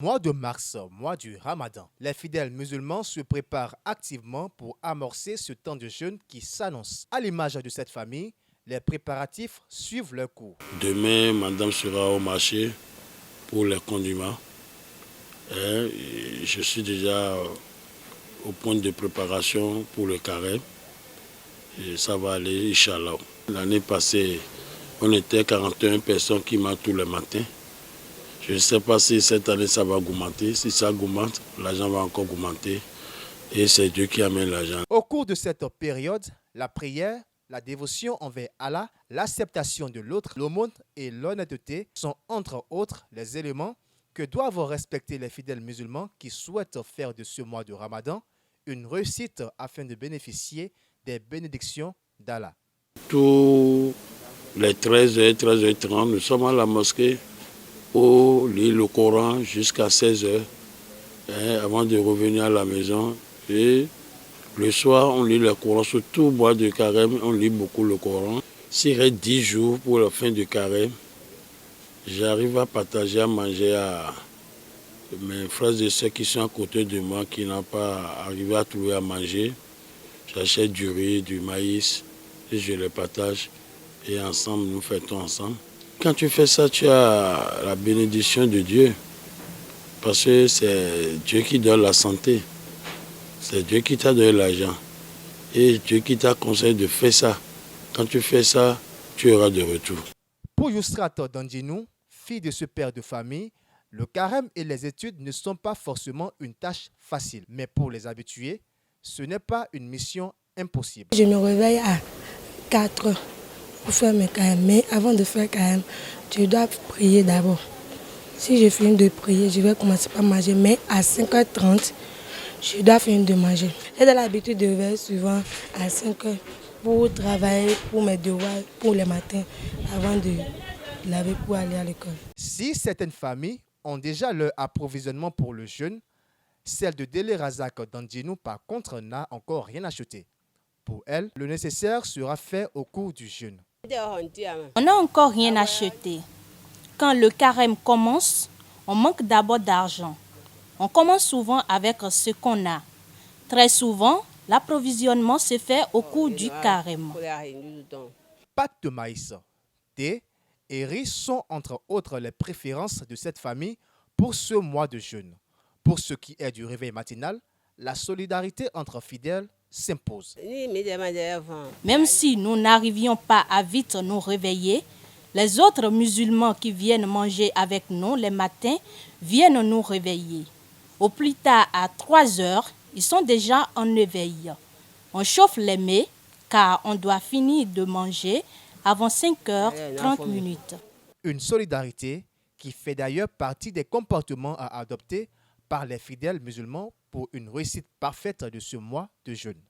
Mois de mars, mois du Ramadan. Les fidèles musulmans se préparent activement pour amorcer ce temps de jeûne qui s'annonce. À l'image de cette famille, les préparatifs suivent leur cours. Demain, madame sera au marché pour les condiments. Et je suis déjà au point de préparation pour le carême. Et ça va aller, Inch'Allah. L'année passée, on était 41 personnes qui mangent tous les matins. Je ne sais pas si cette année ça va augmenter. Si ça augmente, l'argent va encore augmenter. Et c'est Dieu qui amène l'argent. Au cours de cette période, la prière, la dévotion envers Allah, l'acceptation de l'autre, l'aumône et l'honnêteté sont entre autres les éléments que doivent respecter les fidèles musulmans qui souhaitent faire de ce mois de Ramadan une réussite afin de bénéficier des bénédictions d'Allah. Tous les 13h, 13h30, nous sommes à la mosquée pour lire le Coran jusqu'à 16h avant de revenir à la maison. Et le soir, on lit le Coran. Sur tout mois de carême, on lit beaucoup le Coran. S'il reste 10 jours pour la fin du carême, j'arrive à partager, à manger à mes frères et sœurs qui sont à côté de moi, qui n'ont pas arrivé à trouver à manger. J'achète du riz, du maïs, et je les partage. Et ensemble, nous fêtons ensemble. Quand tu fais ça, tu as la bénédiction de Dieu. Parce que c'est Dieu qui donne la santé. C'est Dieu qui t'a donné l'argent. Et Dieu qui t'a conseillé de faire ça. Quand tu fais ça, tu auras de retour. Pour Yousrat Dandinou, fille de ce père de famille, le carême et les études ne sont pas forcément une tâche facile. Mais pour les habitués, ce n'est pas une mission impossible. Je me réveille à 4 heures pour faire mes carêmes. Mais avant de faire carême, je dois prier d'abord. Si je finis de prier, je vais commencer par manger. Mais à 5h30, je dois finir de manger. J'ai l'habitude de veiller souvent à 5h pour travailler, pour mes devoirs, pour le matin, avant de laver pour aller à l'école. Si certaines familles ont déjà leur approvisionnement pour le jeûne, celle de Délé Razak Dandinou, par contre, n'a encore rien acheté. Pour elle, le nécessaire sera fait au cours du jeûne. On n'a encore rien acheté. Quand le carême commence, on manque d'abord d'argent. On commence souvent avec ce qu'on a. Très souvent, l'approvisionnement se fait au cours du carême. Pâte de maïs, thé et riz sont entre autres les préférences de cette famille pour ce mois de jeûne. Pour ce qui est du réveil matinal, la solidarité entre fidèles s'impose. Même si nous n'arrivions pas à vite nous réveiller, les autres musulmans qui viennent manger avec nous les matins viennent nous réveiller. Au plus tard à 3 heures, ils sont déjà en éveil. On chauffe les mets car on doit finir de manger avant 5h30. Une solidarité qui fait d'ailleurs partie des comportements à adopter par les fidèles musulmans pour une réussite parfaite de ce mois de jeûne.